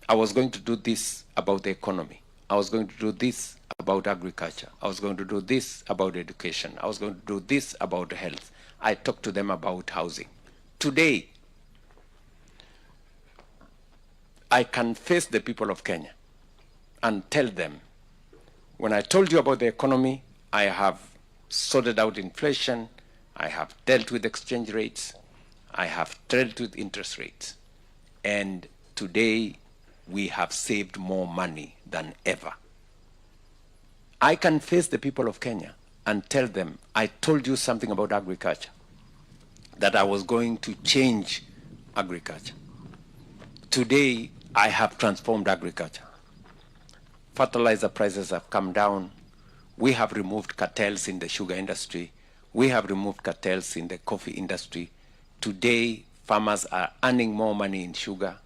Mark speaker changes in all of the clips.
Speaker 1: I was going to do this about the economy. I was going to do this about agriculture. I was going to do this about education. I was going to do this about health. I talked to them about housing. Today, I can face the people of Kenya and tell them, when I told you about the economy, I have sorted out inflation, I have dealt with exchange rates, I have dealt with interest rates, and today we have saved more money than ever. I can face the people of Kenya and tell them, I told you something about agriculture, that I was going to change agriculture. Today, I have transformed agriculture. Fertilizer prices have come down. We have removed cartels in the sugar industry. We have removed cartels in the coffee industry. Today, farmers are earning more money in sugar,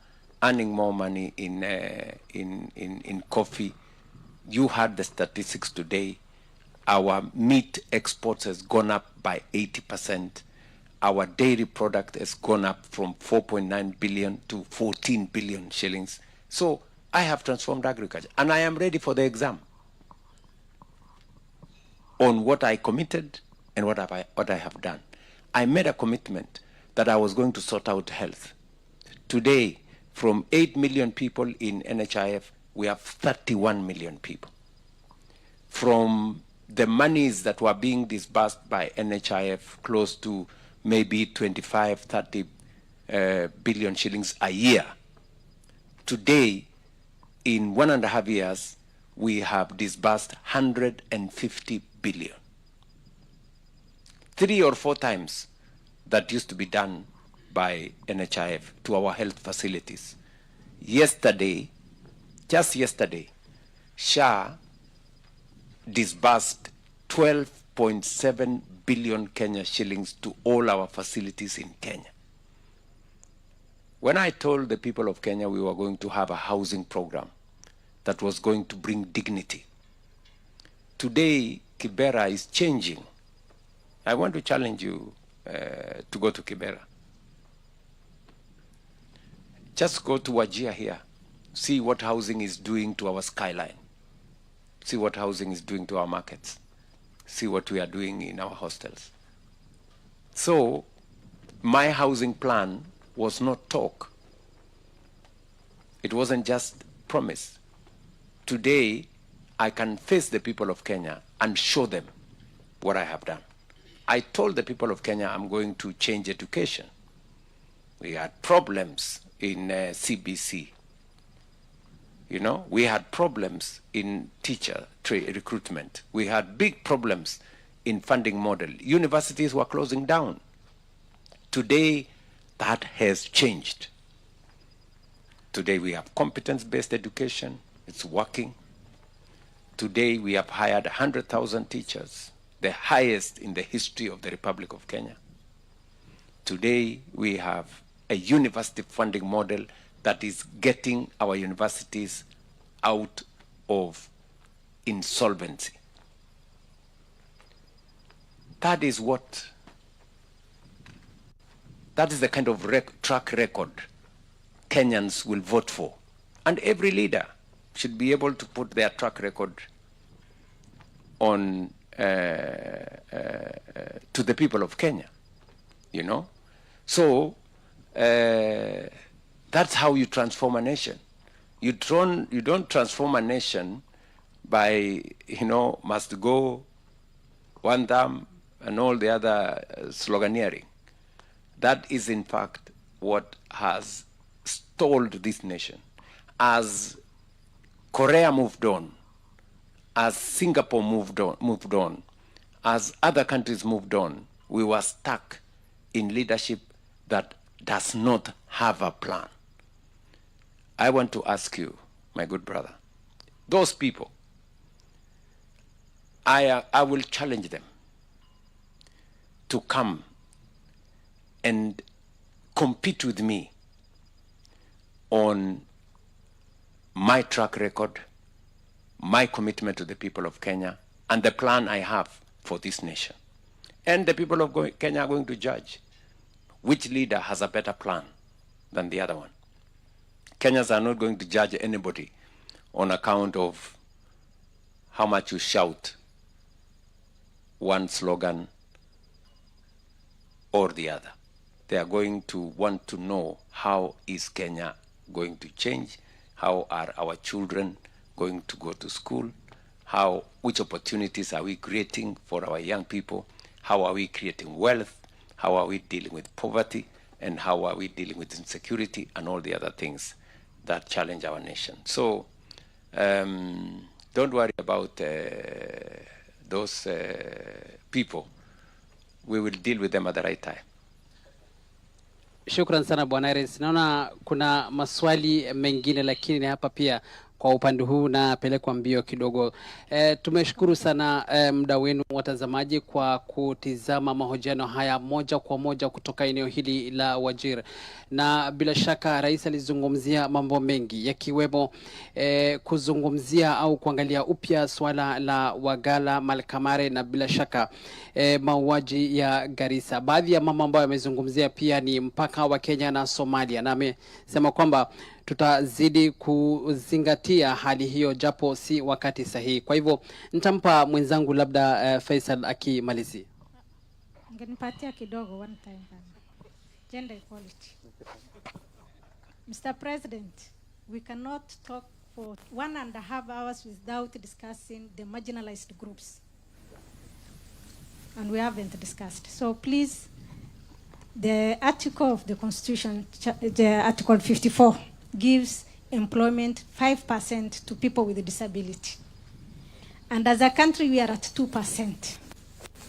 Speaker 1: earning more money in coffee. You heard the statistics today. Our meat exports has gone up by 80%. Our dairy product has gone up from 4.9 billion to 14 billion shillings. So I have transformed agriculture, and I am ready for the exam on what I committed and what I have done. I made a commitment that I was going to sort out health. Today, from 8 million people in NHIF, we have 31 million people. From the monies that were being disbursed by NHIF, close to maybe 25, 30 billion shillings a year. Today, in 1.5 years, we have disbursed 150 billion. 3 or 4 times that used to be done by NHIF to our health facilities. Yesterday, just yesterday, SHA disbursed 12.7 billion Kenya shillings to all our facilities in Kenya. When I told the people of Kenya we were going to have a housing program that was going to bring dignity, today Kibera is changing. I want to challenge you to go to Kibera. Just go to Wajir here. See what housing is doing to our skyline. See what housing is doing to our markets. See what we are doing in our hostels. So my housing plan was not talk. It wasn't just promise. Today, I can face the people of Kenya and show them what I have done. I told the people of Kenya I'm going to change education. We had problems in CBC. You know, we had problems in teacher recruitment. We had big problems in funding model. Universities were closing down. Today, that has changed. Today, we have competence-based education. It's working. Today, we have hired 100,000 teachers, the highest in the history of the Republic of Kenya. Today, we have a university funding model that is getting our universities out of insolvency. That is the kind of track record Kenyans will vote for. And every leader should be able to put their track record on to the people of Kenya, you know? So that's how you transform a nation. You don't transform a nation by, you know, must go, WANTAM, and all the other sloganeering. That is, in fact, what has stalled this nation. As Korea moved on, as Singapore moved on, as other countries moved on, we were stuck in leadership that does not have a plan. I want to ask you, my good brother, those people, I will challenge them to come and compete with me on my track record, my commitment to the people of Kenya, and the plan I have for this nation. And the people of Kenya are going to judge which leader has a better plan than the other one. Kenyans are not going to judge anybody on account of how much you shout one slogan or the other. They are going to want to know, how is Kenya going to change? How are our children going to go to school? Which opportunities are we creating for our young people? How are we creating wealth? How are we dealing with poverty? And how are we dealing with insecurity and all the other things that challenge our nation? So don't worry about those people. We will deal with them at the right time.
Speaker 2: Shukran sana Bwana Irens. Naona kuna maswali mengine, lakini hapa pia kwa upande huu na pelekwa mbio kidogo. Tumeshukuru sana muda wenu watazamaji kwa kutizama mahojiano haya moja kwa moja kutoka eneo hili la Wajir. Na bila shaka rais alizungumzia mambo mengi, yakiwemo kuzungumzia au kuangalia upya swala la Wagala, Malkamare na bila shaka mauaji ya Garissa. Baadhi ya mambo ambayo amezungumzia pia ni mpaka wa Kenya na Somalia, na amesema kwamba tutazidi kuzingatia hali hiyo japo si wakati sahihi. Kwa hivyo nitampa mwenzangu labda Faisal akimalizi.
Speaker 3: Ngenipatia kidogo one time. Gender equality. Mr. President, we cannot talk for 1.5 hours without discussing the marginalized groups. And we haven't discussed. So please, the article of the Constitution, the Article 54, gives employment 5% to people with a disability. And as a country, we are at 2%,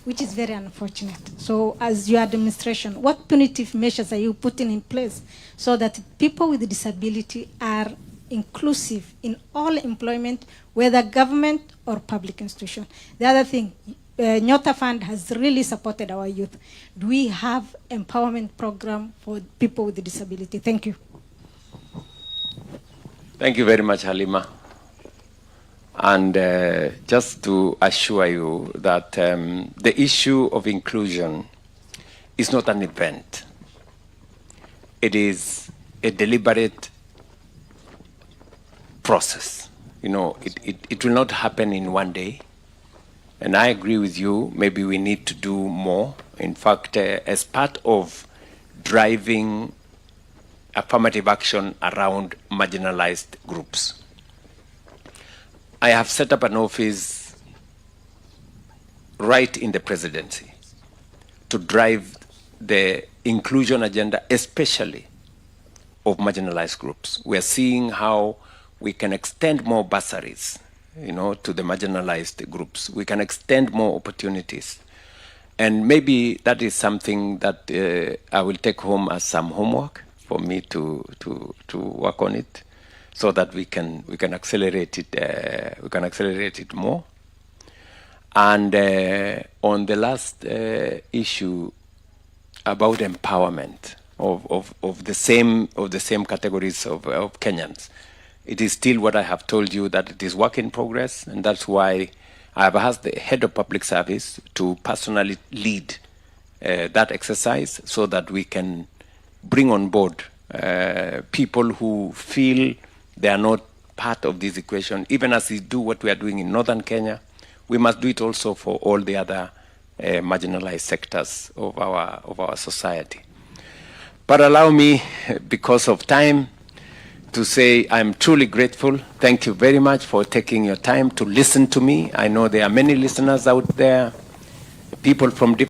Speaker 3: which is very unfortunate. So as your administration, what punitive measures are you putting in place so that people with a disability are inclusive in all employment, whether government or public institution? The other thing, Nyota Fund has really supported our youth. Do we have empowerment program for people with a disability? Thank you.
Speaker 1: Thank you very much, Halima. And just to assure you that the issue of inclusion is not an event. It is a deliberate process. You know, it will not happen in one day. And I agree with you, maybe we need to do more. In fact, as part of driving affirmative action around marginalized groups, I have set up an office right in the presidency to drive the inclusion agenda, especially of marginalized groups. We are seeing how we can extend more bursaries, you know, to the marginalized groups. We can extend more opportunities. And maybe that is something that I will take home as some homework for me to work on it, so that we can accelerate it more. And on the last issue about empowerment of the same categories of Kenyans, it is still what I have told you, that it is work in progress, and that's why I have asked the head of public service to personally lead that exercise, so that we can bring on board people who feel they are not part of this equation. Even as we do what we are doing in northern Kenya, we must do it also for all the other marginalized sectors of our society. But allow me, because of time, to say I'm truly grateful. Thank you very much for taking your time to listen to me. I know there are many listeners out there, people from different